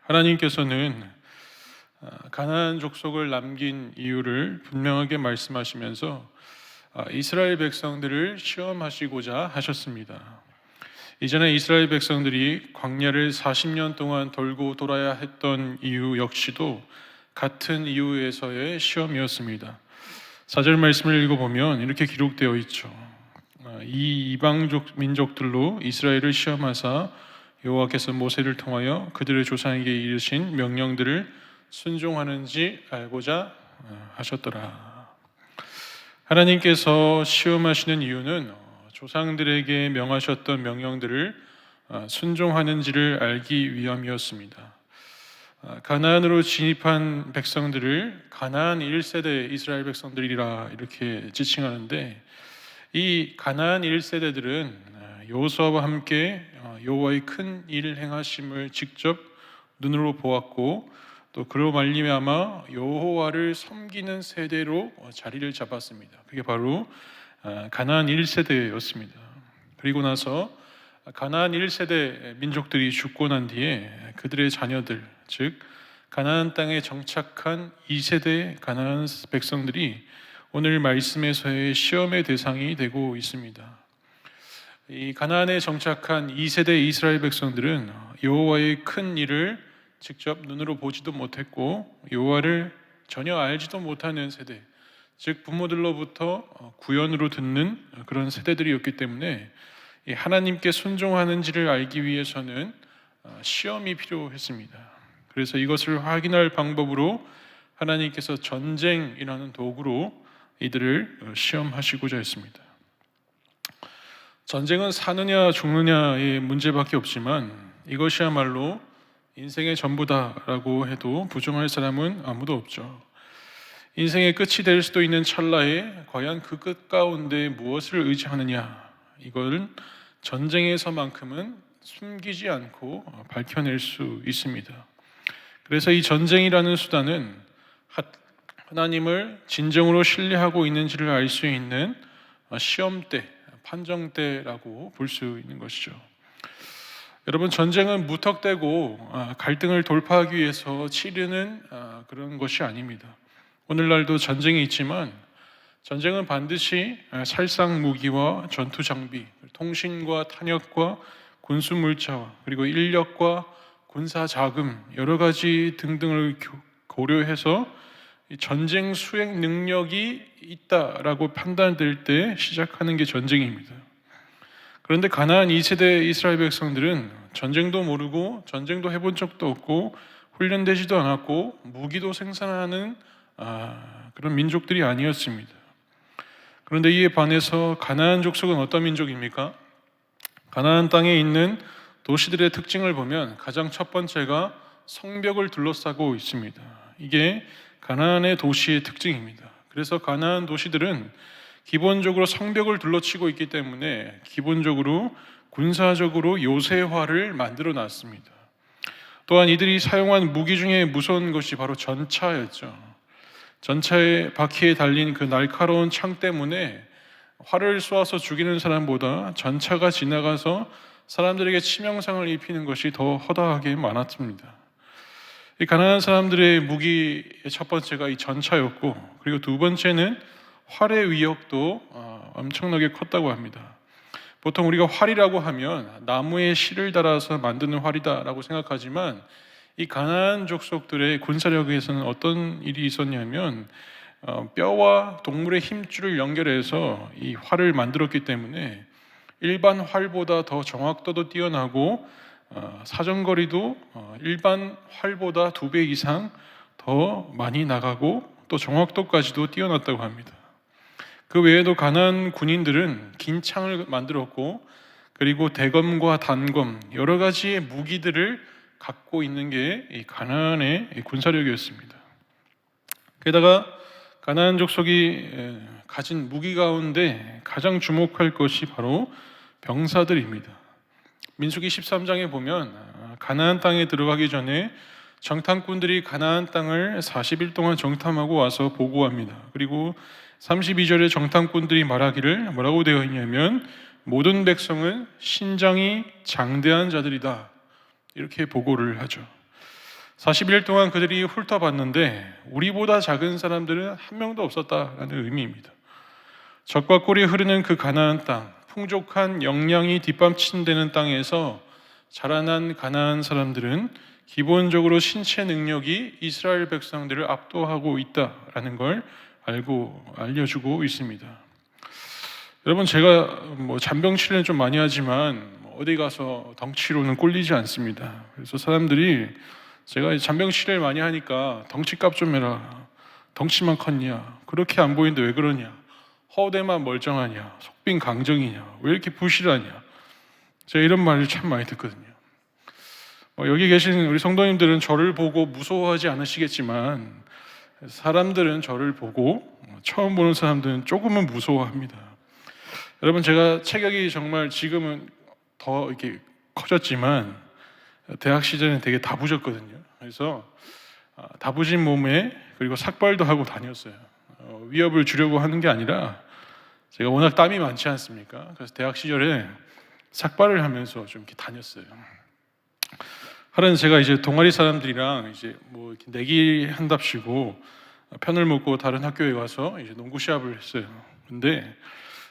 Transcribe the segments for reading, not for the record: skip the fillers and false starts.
하나님께서는 가나안 족속을 남긴 이유를 분명하게 말씀하시면서 이스라엘 백성들을 시험하시고자 하셨습니다. 이전에 이스라엘 백성들이 광야를 40년 동안 돌고 돌아야 했던 이유 역시도 같은 이유에서의 시험이었습니다. 4절 말씀을 읽어보면 이렇게 기록되어 있죠. 이 이방족 민족들로 이스라엘을 시험하사 여호와께서 모세를 통하여 그들의 조상에게 이르신 명령들을 순종하는지 알고자 하셨더라. 하나님께서 시험하시는 이유는 조상들에게 명하셨던 명령들을 순종하는지를 알기 위함이었습니다. 가나안으로 진입한 백성들을 가나안 1세대 이스라엘 백성들이라 이렇게 지칭하는데, 이 가나안 1세대들은 여호수아와 함께 여호와의 큰 일 행하심을 직접 눈으로 보았고, 또 그로 말미암아 여호와를 섬기는 세대로 자리를 잡았습니다. 그게 바로 가나안 1세대였습니다. 그리고 나서 가나안 1세대 민족들이 죽고 난 뒤에 그들의 자녀들, 즉 가나안 땅에 정착한 2세대 가나안 백성들이 오늘 말씀에서의 시험의 대상이 되고 있습니다. 이 가나안에 정착한 2세대 이스라엘 백성들은 여호와의 큰 일을 직접 눈으로 보지도 못했고 여호와를 전혀 알지도 못하는 세대, 즉 부모들로부터 구연으로 듣는 그런 세대들이었기 때문에 하나님께 순종하는지를 알기 위해서는 시험이 필요했습니다. 그래서 이것을 확인할 방법으로 하나님께서 전쟁이라는 도구로 이들을 시험하시고자 했습니다. 전쟁은 사느냐 죽느냐의 문제밖에 없지만 이것이야말로 인생의 전부다라고 해도 부정할 사람은 아무도 없죠. 인생의 끝이 될 수도 있는 찰나에 과연 그 끝 가운데 무엇을 의지하느냐, 이걸 전쟁에서만큼은 숨기지 않고 밝혀낼 수 있습니다. 그래서 이 전쟁이라는 수단은 하나님을 진정으로 신뢰하고 있는지를 알 수 있는 시험대, 판정대라고 볼 수 있는 것이죠. 여러분, 전쟁은 무턱대고 갈등을 돌파하기 위해서 치르는 그런 것이 아닙니다. 오늘날도 전쟁이 있지만 전쟁은 반드시 살상 무기와 전투 장비, 통신과 탄약과 군수 물자와 그리고 인력과 군사 자금 여러 가지 등등을 고려해서 전쟁 수행 능력이 있다라고 판단될 때 시작하는 게 전쟁입니다. 그런데 가나안 2세대 이스라엘 백성들은 전쟁도 모르고 전쟁도 해본 적도 없고 훈련되지도 않았고 무기도 생산하는 그런 민족들이 아니었습니다. 그런데 이에 반해서 가나안 족속은 어떤 민족입니까? 가나안 땅에 있는 도시들의 특징을 보면 가장 첫 번째가 성벽을 둘러싸고 있습니다. 이게 가나안의 도시의 특징입니다. 그래서 가나안 도시들은 기본적으로 성벽을 둘러치고 있기 때문에 기본적으로 군사적으로 요새화를 만들어 놨습니다. 또한 이들이 사용한 무기 중에 무서운 것이 바로 전차였죠. 전차의 바퀴에 달린 그 날카로운 창 때문에 활을 쏘아서 죽이는 사람보다 전차가 지나가서 사람들에게 치명상을 입히는 것이 더 허다하게 많았습니다. 이 가나안 사람들의 무기의 첫 번째가 이 전차였고, 그리고 두 번째는 활의 위력도 엄청나게 컸다고 합니다. 보통 우리가 활이라고 하면 나무에 실을 달아서 만드는 활이다라고 생각하지만 이 가나안 족속들의 군사력에서는 어떤 일이 있었냐면 뼈와 동물의 힘줄을 연결해서 이 활을 만들었기 때문에 일반 활보다 더 정확도도 뛰어나고 사정거리도 일반 활보다 2배 이상 더 많이 나가고 또 정확도까지도 뛰어났다고 합니다. 그 외에도 가나안 군인들은 긴 창을 만들었고, 그리고 대검과 단검 여러 가지의 무기들을 갖고 있는 게 이 가나안의 군사력이었습니다. 게다가 가나안 족속이 가진 무기 가운데 가장 주목할 것이 바로 병사들입니다. 민수기 13장에 보면 가나안 땅에 들어가기 전에 정탐꾼들이 가나안 땅을 40일 동안 정탐하고 와서 보고합니다. 그리고 32절에 정탐꾼들이 말하기를 뭐라고 되어 있냐면 모든 백성은 신장이 장대한 자들이다, 이렇게 보고를 하죠. 40일 동안 그들이 훑어봤는데 우리보다 작은 사람들은 한 명도 없었다라는 의미입니다. 젖과 꿀이 흐르는 그 가나안 땅, 풍족한 영양이 뒷받침되는 땅에서 자라난 가나안 사람들은 기본적으로 신체 능력이 이스라엘 백성들을 압도하고 있다라는 걸 알려주고 있습니다. 여러분, 제가 잔병치레는 좀 많이 하지만 어디 가서 덩치로는 꼴리지 않습니다. 그래서 사람들이 제가 잔병치레를 많이 하니까 덩치값 좀 해라, 덩치만 컸냐, 그렇게 안 보이는데 왜 그러냐, 허대만 멀쩡하냐, 속빈 강정이냐, 왜 이렇게 부실하냐, 제가 이런 말을 참 많이 듣거든요. 여기 계신 우리 성도님들은 저를 보고 무서워하지 않으시겠지만 사람들은 저를 보고, 처음 보는 사람들은 조금은 무서워합니다. 여러분, 제가 체격이 정말 지금은 더 이렇게 커졌지만 대학 시절에는 되게 다부졌거든요. 그래서 다부진 몸에 그리고 삭발도 하고 다녔어요. 위협을 주려고 하는 게 아니라 제가 워낙 땀이 많지 않습니까? 그래서 대학 시절에 삭발을 하면서 좀 이렇게 다녔어요. 하루는 제가 이제 동아리 사람들이랑 이제 이렇게 내기 한답시고 편을 먹고 다른 학교에 가서 이제 농구 시합을 했어요. 근데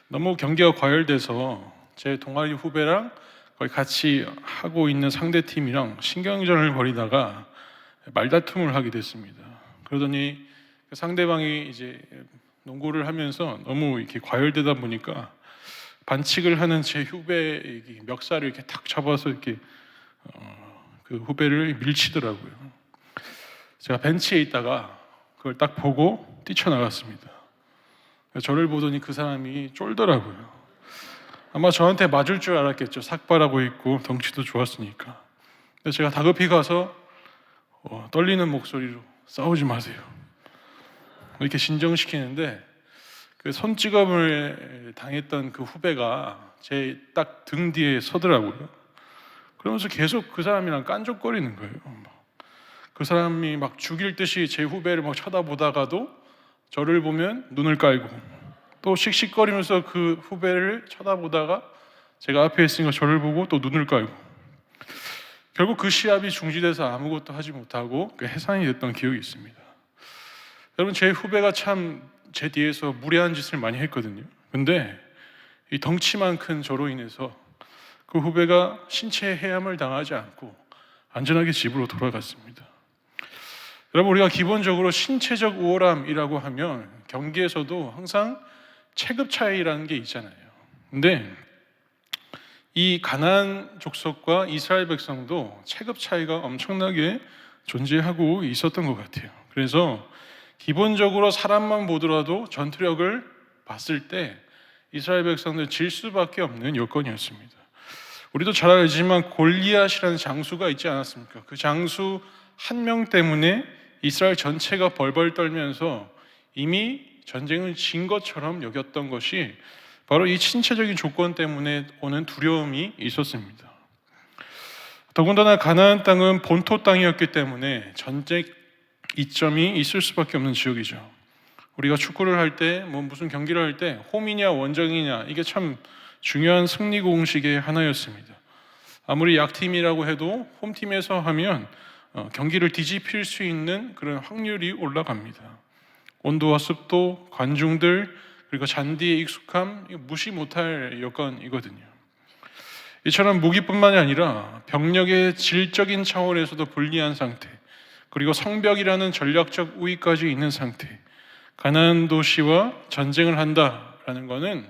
너무 경기가 과열돼서 제 동아리 후배랑 거의 같이 하고 있는 상대 팀이랑 신경전을 벌이다가 말다툼을 하게 됐습니다. 그러더니 상대방이 이제 농구를 하면서 너무 이렇게 과열되다 보니까 반칙을 하는 제 후배의 멱살을 이렇게 탁 잡아서 이렇게 그 후배를 밀치더라고요. 제가 벤치에 있다가 그걸 딱 보고 뛰쳐나갔습니다. 저를 보더니 그 사람이 쫄더라고요. 아마 저한테 맞을 줄 알았겠죠. 삭발하고 있고 덩치도 좋았으니까. 근데 제가 다급히 가서 떨리는 목소리로 싸우지 마세요, 이렇게 진정시키는데 그 손찌검을 당했던 그 후배가 제 딱 등 뒤에 서더라고요. 그러면서 계속 그 사람이랑 깐족거리는 거예요. 그 사람이 막 죽일 듯이 제 후배를 막 쳐다보다가도 저를 보면 눈을 깔고, 또 씩씩거리면서 그 후배를 쳐다보다가 제가 앞에 있으니까 저를 보고 또 눈을 깔고, 결국 그 시합이 중지돼서 아무것도 하지 못하고 해산이 됐던 기억이 있습니다. 여러분, 제 후배가 참 제 뒤에서 무례한 짓을 많이 했거든요. 근데 이 덩치만 큰 저로 인해서 그 후배가 신체 해함을 당하지 않고 안전하게 집으로 돌아갔습니다. 여러분, 우리가 기본적으로 신체적 우월함이라고 하면 경기에서도 항상 체급 차이라는 게 있잖아요. 근데 이 가나안 족속과 이스라엘 백성도 체급 차이가 엄청나게 존재하고 있었던 것 같아요. 그래서 기본적으로 사람만 보더라도 전투력을 봤을 때 이스라엘 백성들은 질 수밖에 없는 여건이었습니다. 우리도 잘 알지만 골리앗이라는 장수가 있지 않았습니까? 그 장수 한 명 때문에 이스라엘 전체가 벌벌 떨면서 이미 전쟁을 진 것처럼 여겼던 것이 바로 이 신체적인 조건 때문에 오는 두려움이 있었습니다. 더군다나 가나안 땅은 본토 땅이었기 때문에 전쟁 이점이 있을 수밖에 없는 지역이죠. 우리가 축구를 할 때 무슨 경기를 할 때 홈이냐 원정이냐, 이게 참 중요한 승리 공식의 하나였습니다. 아무리 약팀이라고 해도 홈팀에서 하면 경기를 뒤집힐 수 있는 그런 확률이 올라갑니다. 온도와 습도, 관중들, 그리고 잔디의 익숙함, 이거 무시 못할 여건이거든요. 이처럼 무기뿐만이 아니라 병력의 질적인 차원에서도 불리한 상태, 그리고 성벽이라는 전략적 우위까지 있는 상태, 가나안 도시와 전쟁을 한다라는 것은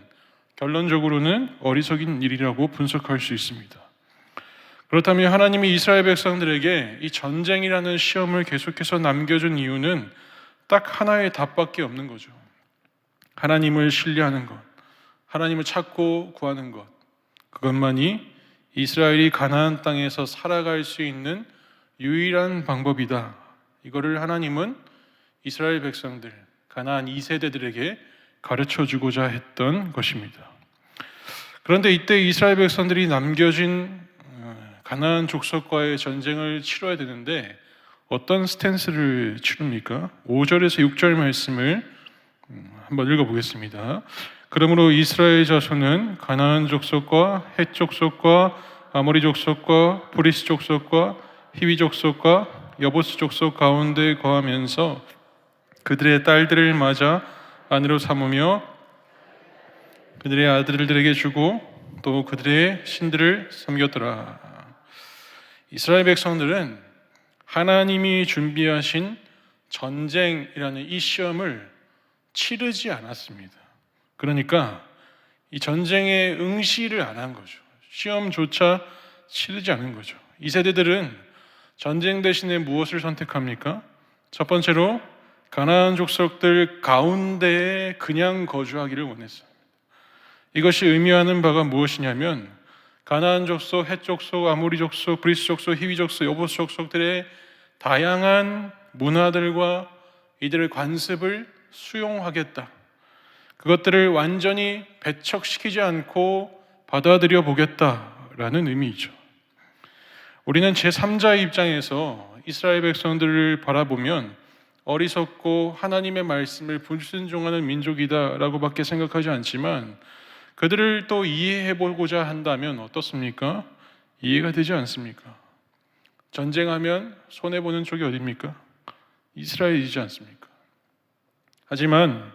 결론적으로는 어리석인 일이라고 분석할 수 있습니다. 그렇다면 하나님이 이스라엘 백성들에게 이 전쟁이라는 시험을 계속해서 남겨준 이유는 딱 하나의 답밖에 없는 거죠. 하나님을 신뢰하는 것, 하나님을 찾고 구하는 것, 그것만이 이스라엘이 가나안 땅에서 살아갈 수 있는 유일한 방법이다. 이거를 하나님은 이스라엘 백성들, 가나안 2세대들에게 가르쳐주고자 했던 것입니다. 그런데 이때 이스라엘 백성들이 남겨진 가나안 족속과의 전쟁을 치러야 되는데 어떤 스탠스를 치릅니까? 5절에서 6절 말씀을 한번 읽어보겠습니다. 그러므로 이스라엘 자손은 가나안 족속과 헷 족속과 아모리 족속과 브리스 족속과 히위 족속과 여보스 족속 가운데 거하면서 그들의 딸들을 맞아 아내로 삼으며 그들의 아들들에게 주고 또 그들의 신들을 섬겼더라. 이스라엘 백성들은 하나님이 준비하신 전쟁이라는 이 시험을 치르지 않았습니다. 그러니까 이 전쟁에 응시를 안 한 거죠. 시험조차 치르지 않은 거죠. 이 세대들은 전쟁 대신에 무엇을 선택합니까? 첫 번째로 가나안 족속들 가운데에 그냥 거주하기를 원했어요. 이것이 의미하는 바가 무엇이냐면 가나안 족속, 헷 족속, 아모리 족속, 브리스 족속, 히위 족속, 여보스 족속들의 다양한 문화들과 이들의 관습을 수용하겠다. 그것들을 완전히 배척시키지 않고 받아들여 보겠다라는 의미이죠. 우리는 제3자의 입장에서 이스라엘 백성들을 바라보면 어리석고 하나님의 말씀을 불순종하는 민족이다라고밖에 생각하지 않지만 그들을 또 이해해보고자 한다면 어떻습니까? 이해가 되지 않습니까? 전쟁하면 손해보는 쪽이 어디입니까? 이스라엘이지 않습니까? 하지만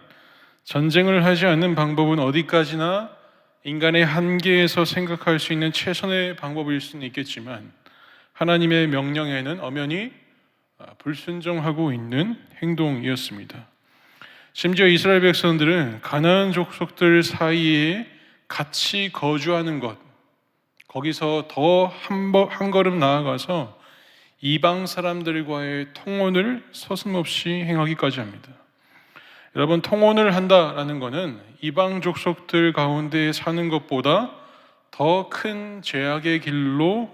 전쟁을 하지 않는 방법은 어디까지나 인간의 한계에서 생각할 수 있는 최선의 방법일 수는 있겠지만 하나님의 명령에는 엄연히 불순종하고 있는 행동이었습니다. 심지어 이스라엘 백성들은 가나안 족속들 사이에 같이 거주하는 것, 거기서 더 한 걸음 나아가서 이방 사람들과의 통혼을 서슴없이 행하기까지 합니다. 여러분, 통혼을 한다라는 것은 이방 족속들 가운데 사는 것보다 더 큰 죄악의 길로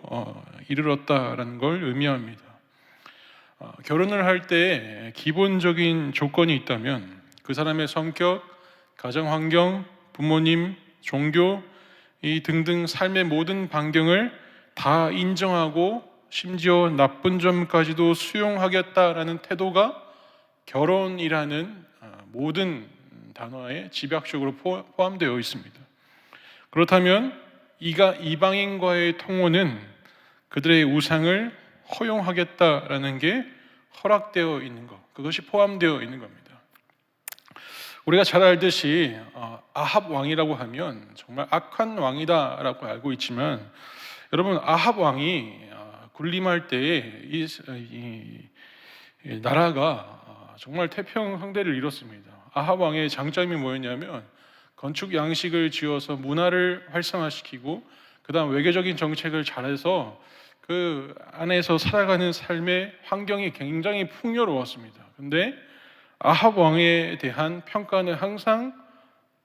이르렀다라는 걸 의미합니다. 결혼을 할 때 기본적인 조건이 있다면 그 사람의 성격, 가정 환경, 부모님, 종교 이 등등 삶의 모든 반경을 다 인정하고 심지어 나쁜 점까지도 수용하겠다라는 태도가 결혼이라는 모든 단어에 집약적으로 포함되어 있습니다. 그렇다면 이방인과의 통혼은 그들의 우상을 허용하겠다라는 게 허락되어 있는 것, 그것이 포함되어 있는 겁니다. 우리가 잘 알듯이 아합 왕이라고 하면 정말 악한 왕이다라고 알고 있지만 여러분, 아합 왕이 군림할 때에 이 나라가 정말 태평성대를 이뤘습니다. 아합 왕의 장점이 뭐였냐면 건축 양식을 지어서 문화를 활성화시키고 그 다음 외교적인 정책을 잘해서 그 안에서 살아가는 삶의 환경이 굉장히 풍요로웠습니다. 근데 아합 왕에 대한 평가는 항상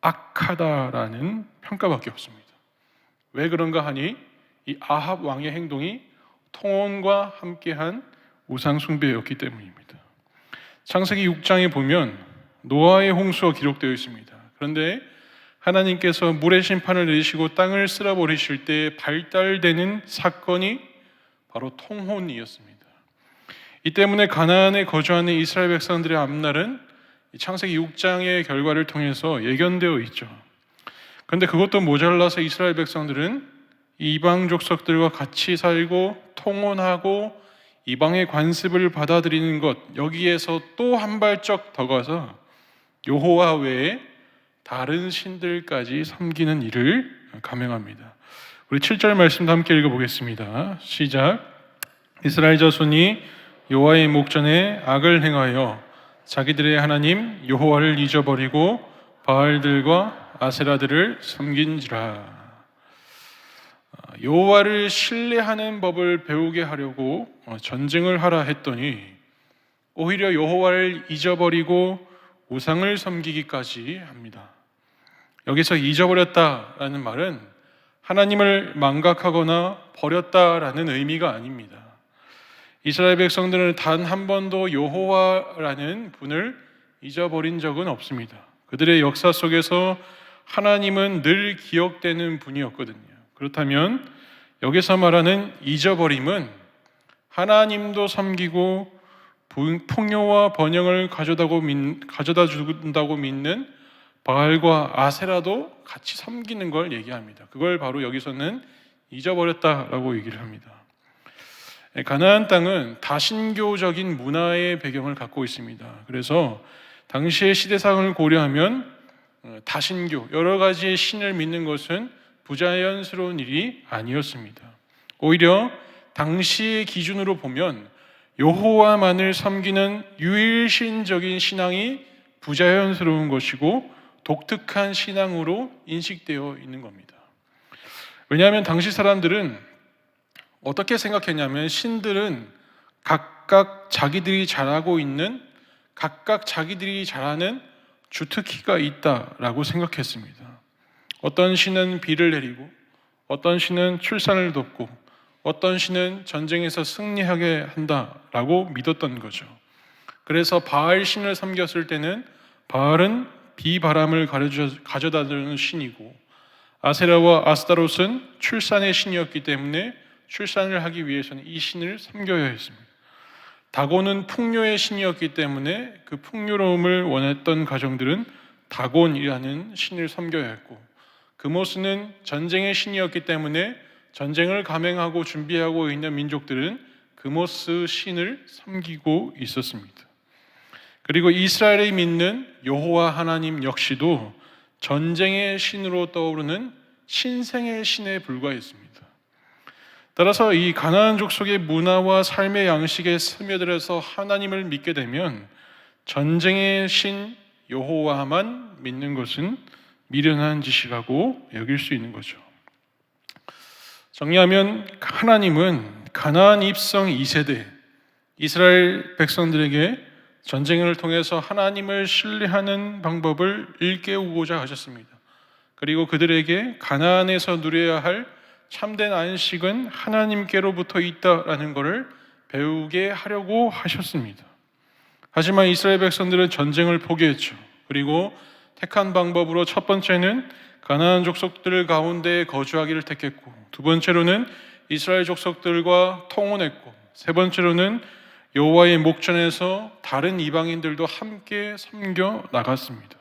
악하다라는 평가밖에 없습니다. 왜 그런가 하니 이 아합 왕의 행동이 통혼과 함께한 우상 숭배였기 때문입니다. 창세기 6장에 보면 노아의 홍수가 기록되어 있습니다. 그런데 하나님께서 물의 심판을 내리시고 땅을 쓸어버리실 때 발달되는 사건이 바로 통혼이었습니다. 이 때문에 가나안에 거주하는 이스라엘 백성들의 앞날은 창세기 6장의 결과를 통해서 예견되어 있죠. 그런데 그것도 모자라서 이스라엘 백성들은 이방 족속들과 같이 살고 통혼하고 이방의 관습을 받아들이는 것, 여기에서 또 한 발짝 더 가서 여호와 외에 다른 신들까지 섬기는 일을 감행합니다. 우리 7절 말씀도 함께 읽어보겠습니다. 시작. 이스라엘 자손이 여호와의 목전에 악을 행하여 자기들의 하나님 여호와를 잊어버리고 바알들과 아세라들을 섬긴지라. 여호와를 신뢰하는 법을 배우게 하려고 전쟁을 하라 했더니 오히려 여호와를 잊어버리고 우상을 섬기기까지 합니다. 여기서 잊어버렸다라는 말은 하나님을 망각하거나 버렸다라는 의미가 아닙니다. 이스라엘 백성들은 단 한 번도 여호와라는 분을 잊어버린 적은 없습니다. 그들의 역사 속에서 하나님은 늘 기억되는 분이었거든요. 그렇다면 여기서 말하는 잊어버림은 하나님도 섬기고 풍요와 번영을 가져다 준다고 믿는 바알과 아세라도 같이 섬기는 걸 얘기합니다. 그걸 바로 여기서는 잊어버렸다라고 얘기를 합니다. 가나안 땅은 다신교적인 문화의 배경을 갖고 있습니다. 그래서 당시의 시대상을 고려하면 다신교, 여러 가지의 신을 믿는 것은 부자연스러운 일이 아니었습니다. 오히려 당시의 기준으로 보면 여호와만을 섬기는 유일신적인 신앙이 부자연스러운 것이고 독특한 신앙으로 인식되어 있는 겁니다. 왜냐하면 당시 사람들은 어떻게 생각했냐면 신들은 각각 자기들이 잘하고 있는, 각각 자기들이 잘하는 주특기가 있다라고 생각했습니다. 어떤 신은 비를 내리고, 어떤 신은 출산을 돕고, 어떤 신은 전쟁에서 승리하게 한다라고 믿었던 거죠. 그래서 바알 신을 섬겼을 때는 바알은 비바람을 가져다주는 신이고, 아세라와 아스타롯은 출산의 신이었기 때문에 출산을 하기 위해서는 이 신을 섬겨야 했습니다. 다곤은 풍요의 신이었기 때문에 그 풍요로움을 원했던 가정들은 다곤이라는 신을 섬겨야 했고, 그모스는 전쟁의 신이었기 때문에 전쟁을 감행하고 준비하고 있는 민족들은 그모스 신을 섬기고 있었습니다. 그리고 이스라엘이 믿는 여호와 하나님 역시도 전쟁의 신으로 떠오르는 신생의 신에 불과했습니다. 따라서 이 가나안 족속의 문화와 삶의 양식에 스며들어서 하나님을 믿게 되면 전쟁의 신 여호와만 믿는 것은 미련한 짓이라고 여길 수 있는 거죠. 정리하면 하나님은 가나안 입성 2세대 이스라엘 백성들에게 전쟁을 통해서 하나님을 신뢰하는 방법을 일깨우고자 하셨습니다. 그리고 그들에게 가나안에서 누려야 할 참된 안식은 하나님께로부터 있다라는 것을 배우게 하려고 하셨습니다. 하지만 이스라엘 백성들은 전쟁을 포기했죠. 그리고 택한 방법으로 첫 번째는 가나안 족속들 가운데 거주하기를 택했고, 두 번째로는 이스라엘 족속들과 통혼했고, 세 번째로는 여호와의 목전에서 다른 이방인들도 함께 섬겨 나갔습니다.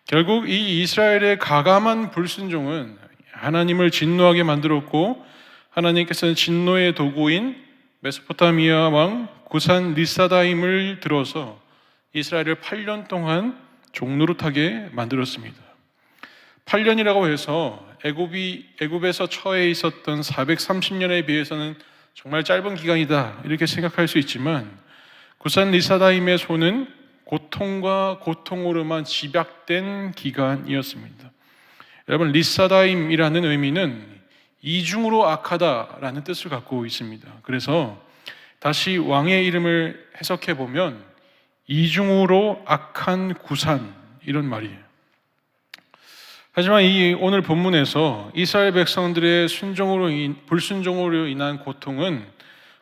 결국 이 이스라엘의 가감한 불순종은 하나님을 진노하게 만들었고, 하나님께서는 진노의 도구인 메소포타미아 왕 구산 리사다임을 들어서 이스라엘을 8년 동안 종노릇하게 만들었습니다. 8년이라고 해서 애굽에서 처해 있었던 430년에 비해서는 정말 짧은 기간이다 이렇게 생각할 수 있지만, 구산 리사다임의 손은 고통과 고통으로만 집약된 기간이었습니다. 여러분, 리사다임이라는 의미는 이중으로 악하다라는 뜻을 갖고 있습니다. 그래서 다시 왕의 이름을 해석해 보면 이중으로 악한 구산, 이런 말이에요. 하지만 이 오늘 본문에서 이스라엘 백성들의 불순종으로 인한 고통은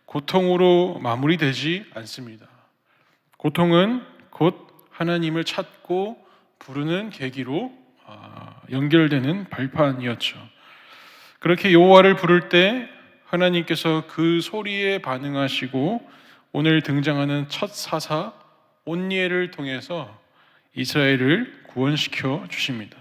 고통으로 마무리되지 않습니다. 고통은 곧 하나님을 찾고 부르는 계기로 연결되는 발판이었죠. 그렇게 여호와를 부를 때 하나님께서 그 소리에 반응하시고 오늘 등장하는 첫 사사 온니엘을 통해서 이스라엘을 구원시켜 주십니다.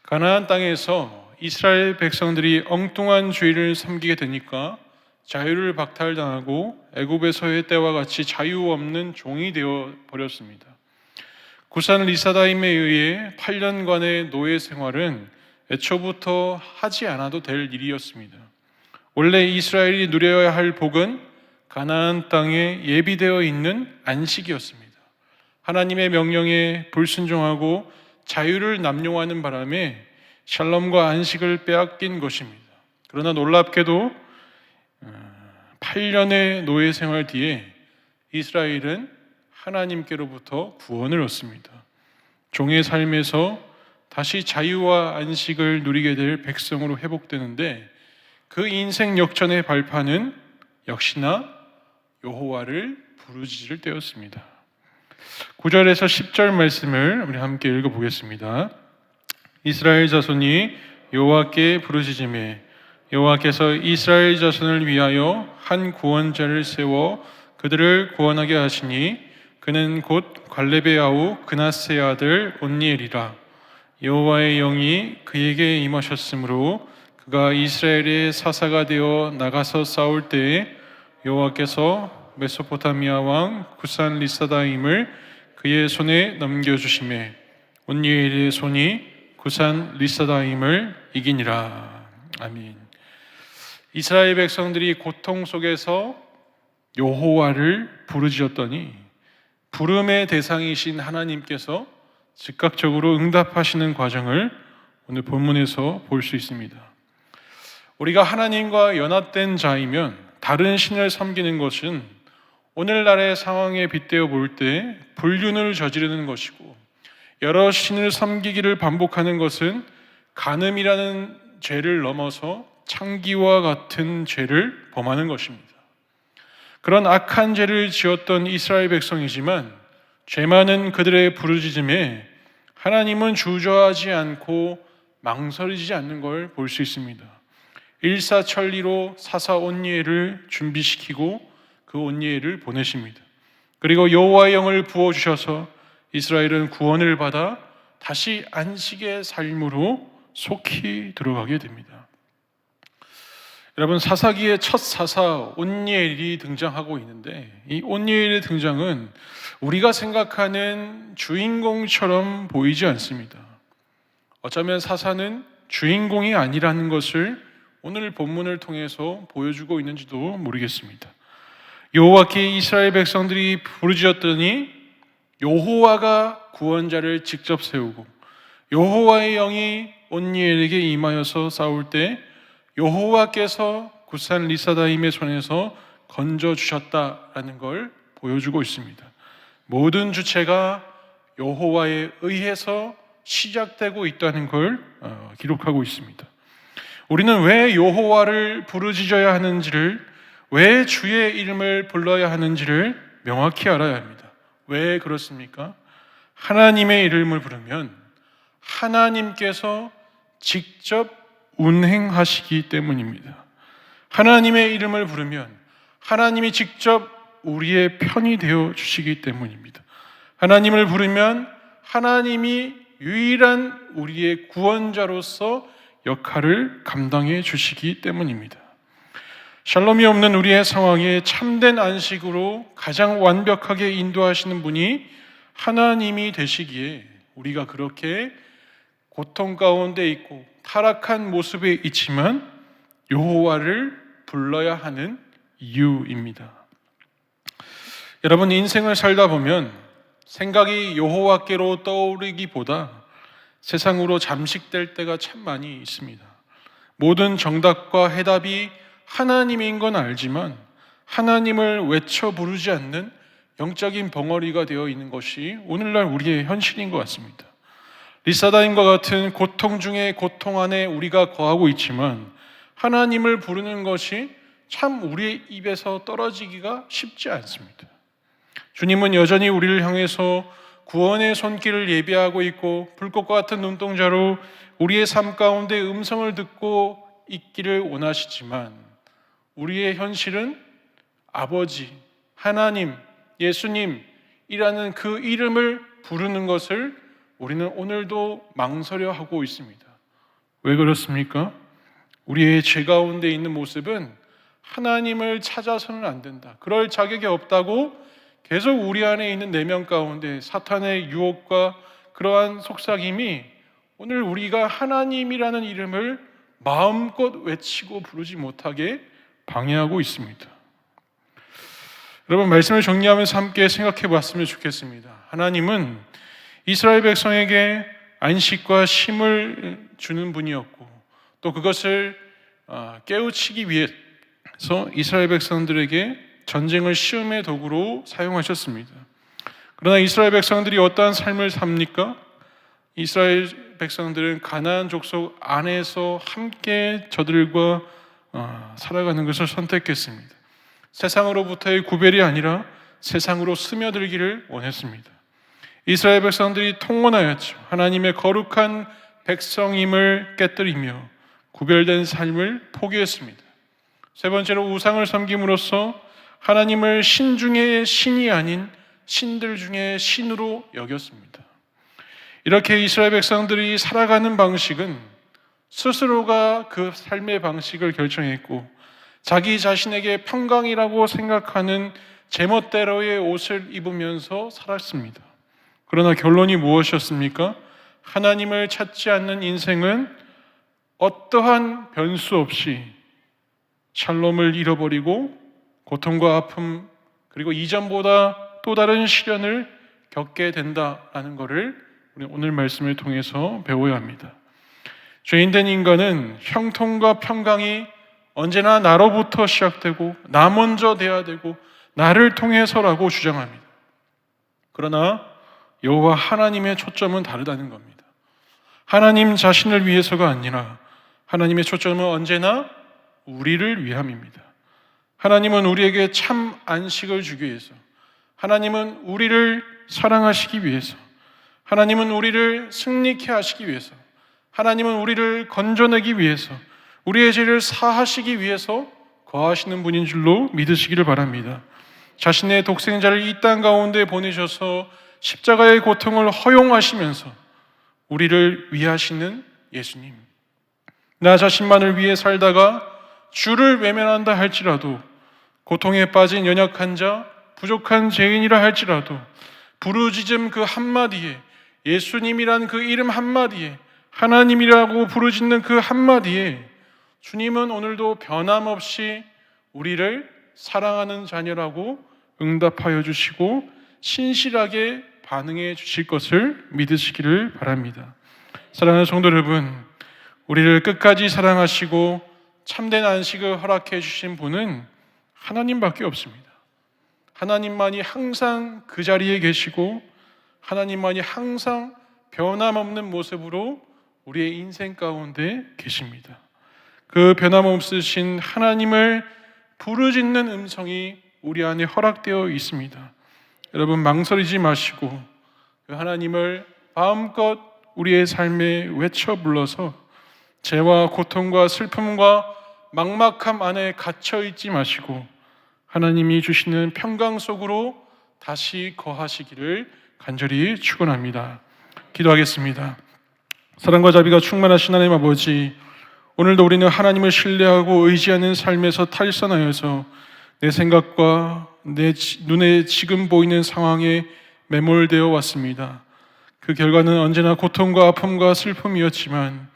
가나안 땅에서 이스라엘 백성들이 엉뚱한 죄를 섬기게 되니까 자유를 박탈당하고 애굽에서의 때와 같이 자유 없는 종이 되어 버렸습니다. 구산 리사다임에 의해 8년간의 노예 생활은 애초부터 하지 않아도 될 일이었습니다. 원래 이스라엘이 누려야 할 복은 가나안 땅에 예비되어 있는 안식이었습니다. 하나님의 명령에 불순종하고 자유를 남용하는 바람에 샬롬과 안식을 빼앗긴 것입니다. 그러나 놀랍게도 8년의 노예 생활 뒤에 이스라엘은 하나님께로부터 구원을 얻습니다. 종의 삶에서 다시 자유와 안식을 누리게 될 백성으로 회복되는데, 그 인생 역전의 발판은 역시나 여호와를 부르짖을 때였습니다. 9절에서 10절 말씀을 우리 함께 읽어보겠습니다. 이스라엘 자손이 여호와께 부르짖으매 여호와께서 이스라엘 자손을 위하여 한 구원자를 세워 그들을 구원하게 하시니 그는 곧 갈렙의 아우 그나스의 아들 온니엘이라. 여호와의 영이 그에게 임하셨으므로 그가 이스라엘의 사사가 되어 나가서 싸울 때에 여호와께서 메소포타미아 왕 구산 리사다임을 그의 손에 넘겨주심에 온니엘의 손이 구산 리사다임을 이기니라. 아멘. 이스라엘 백성들이 고통 속에서 여호와를 부르짖었더니 부름의 대상이신 하나님께서 즉각적으로 응답하시는 과정을 오늘 본문에서 볼 수 있습니다. 우리가 하나님과 연합된 자이면 다른 신을 섬기는 것은 오늘날의 상황에 빗대어 볼 때 불륜을 저지르는 것이고, 여러 신을 섬기기를 반복하는 것은 간음이라는 죄를 넘어서 창기와 같은 죄를 범하는 것입니다. 그런 악한 죄를 지었던 이스라엘 백성이지만 죄 많은 그들의 부르짖음에 하나님은 주저하지 않고 망설이지 않는 걸 볼 수 있습니다. 일사천리로 사사 온니엘을 준비시키고 그 온니엘을 보내십니다. 그리고 여호와의 영을 부어주셔서 이스라엘은 구원을 받아 다시 안식의 삶으로 속히 들어가게 됩니다. 여러분, 사사기의 첫 사사 온니엘이 등장하고 있는데, 이 온니엘의 등장은 우리가 생각하는 주인공처럼 보이지 않습니다. 어쩌면 사사는 주인공이 아니라는 것을 오늘 본문을 통해서 보여주고 있는지도 모르겠습니다. 여호와께 이스라엘 백성들이 부르짖었더니 여호와가 구원자를 직접 세우고, 여호와의 영이 온니엘에게 임하여서 싸울 때 여호와께서 구산 리사다임의 손에서 건져주셨다라는 걸 보여주고 있습니다. 모든 주체가 여호와에 의해서 시작되고 있다는 걸 기록하고 있습니다. 우리는 왜 여호와를 부르짖어야 하는지를, 왜 주의 이름을 불러야 하는지를 명확히 알아야 합니다. 왜 그렇습니까? 하나님의 이름을 부르면 하나님께서 직접 운행하시기 때문입니다. 하나님의 이름을 부르면 하나님이 직접 우리의 편이 되어 주시기 때문입니다. 하나님을 부르면 하나님이 유일한 우리의 구원자로서 역할을 감당해 주시기 때문입니다. 샬롬이 없는 우리의 상황에 참된 안식으로 가장 완벽하게 인도하시는 분이 하나님이 되시기에 우리가 그렇게 고통 가운데 있고 타락한 모습에 있지만 여호와를 불러야 하는 이유입니다. 여러분, 인생을 살다 보면 생각이 여호와께로 떠오르기보다 세상으로 잠식될 때가 참 많이 있습니다. 모든 정답과 해답이 하나님인 건 알지만 하나님을 외쳐 부르지 않는 영적인 벙어리가 되어 있는 것이 오늘날 우리의 현실인 것 같습니다. 리사다임과 같은 고통 중에 고통 안에 우리가 거하고 있지만 하나님을 부르는 것이 참 우리의 입에서 떨어지기가 쉽지 않습니다. 주님은 여전히 우리를 향해서 구원의 손길을 예비하고 있고 불꽃과 같은 눈동자로 우리의 삶 가운데 음성을 듣고 있기를 원하시지만 우리의 현실은 아버지, 하나님, 예수님이라는 그 이름을 부르는 것을 우리는 오늘도 망설여 하고 있습니다. 왜 그렇습니까? 우리의 죄 가운데 있는 모습은 하나님을 찾아서는 안 된다, 그럴 자격이 없다고 계속 우리 안에 있는 내면 가운데 사탄의 유혹과 그러한 속삭임이 오늘 우리가 하나님이라는 이름을 마음껏 외치고 부르지 못하게 방해하고 있습니다. 여러분, 말씀을 정리하면서 함께 생각해 봤으면 좋겠습니다. 하나님은 이스라엘 백성에게 안식과 쉼을 주는 분이었고 또 그것을 깨우치기 위해서 이스라엘 백성들에게 전쟁을 시험의 도구로 사용하셨습니다. 그러나 이스라엘 백성들이 어떠한 삶을 삽니까? 이스라엘 백성들은 가나안 족속 안에서 함께 저들과 살아가는 것을 선택했습니다. 세상으로부터의 구별이 아니라 세상으로 스며들기를 원했습니다. 이스라엘 백성들이 통원하였죠. 하나님의 거룩한 백성임을 깨뜨리며 구별된 삶을 포기했습니다. 세 번째로 우상을 섬김으로써 하나님을 신 중에 신이 아닌 신들 중에 신으로 여겼습니다. 이렇게 이스라엘 백성들이 살아가는 방식은 스스로가 그 삶의 방식을 결정했고 자기 자신에게 평강이라고 생각하는 제멋대로의 옷을 입으면서 살았습니다. 그러나 결론이 무엇이었습니까? 하나님을 찾지 않는 인생은 어떠한 변수 없이 샬롬을 잃어버리고 고통과 아픔 그리고 이전보다 또 다른 시련을 겪게 된다라는 것을 우리 오늘 말씀을 통해서 배워야 합니다. 죄인된 인간은 형통과 평강이 언제나 나로부터 시작되고 나 먼저 돼야 되고 나를 통해서라고 주장합니다. 그러나 여호와 하나님의 초점은 다르다는 겁니다. 하나님 자신을 위해서가 아니라 하나님의 초점은 언제나 우리를 위함입니다. 하나님은 우리에게 참 안식을 주기 위해서, 하나님은 우리를 사랑하시기 위해서, 하나님은 우리를 승리케 하시기 위해서, 하나님은 우리를 건져내기 위해서, 우리의 죄를 사하시기 위해서 거하시는 분인 줄로 믿으시기를 바랍니다. 자신의 독생자를 이 땅 가운데 보내셔서 십자가의 고통을 허용하시면서 우리를 위하시는 예수님, 나 자신만을 위해 살다가 주를 외면한다 할지라도, 고통에 빠진 연약한 자, 부족한 죄인이라 할지라도 부르짖음 그 한마디에, 예수님이란 그 이름 한마디에, 하나님이라고 부르짖는 그 한마디에 주님은 오늘도 변함없이 우리를 사랑하는 자녀라고 응답하여 주시고 신실하게 반응해 주실 것을 믿으시기를 바랍니다. 사랑하는 성도 여러분, 우리를 끝까지 사랑하시고 참된 안식을 허락해 주신 분은 하나님밖에 없습니다. 하나님만이 항상 그 자리에 계시고 하나님만이 항상 변함없는 모습으로 우리의 인생 가운데 계십니다. 그 변함없으신 하나님을 부르짖는 음성이 우리 안에 허락되어 있습니다. 여러분, 망설이지 마시고 그 하나님을 마음껏 우리의 삶에 외쳐 불러서 죄와 고통과 슬픔과 막막함 안에 갇혀 있지 마시고 하나님이 주시는 평강 속으로 다시 거하시기를 간절히 축원합니다. 기도하겠습니다. 사랑과 자비가 충만하신 하나님 아버지, 오늘도 우리는 하나님을 신뢰하고 의지하는 삶에서 탈선하여서 내 생각과 내 눈에 지금 보이는 상황에 매몰되어 왔습니다. 그 결과는 언제나 고통과 아픔과 슬픔이었지만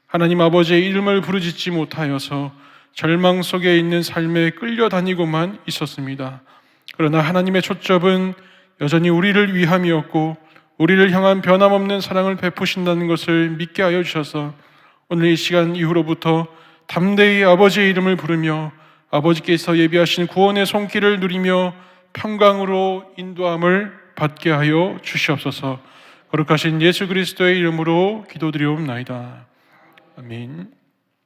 하나님 아버지의 이름을 부르짖지 못하여서 절망 속에 있는 삶에 끌려다니고만 있었습니다. 그러나 하나님의 초점은 여전히 우리를 위함이었고 우리를 향한 변함없는 사랑을 베푸신다는 것을 믿게 하여 주셔서 오늘 이 시간 이후로부터 담대히 아버지의 이름을 부르며 아버지께서 예비하신 구원의 손길을 누리며 평강으로 인도함을 받게 하여 주시옵소서. 거룩하신 예수 그리스도의 이름으로 기도드리옵나이다. 아멘.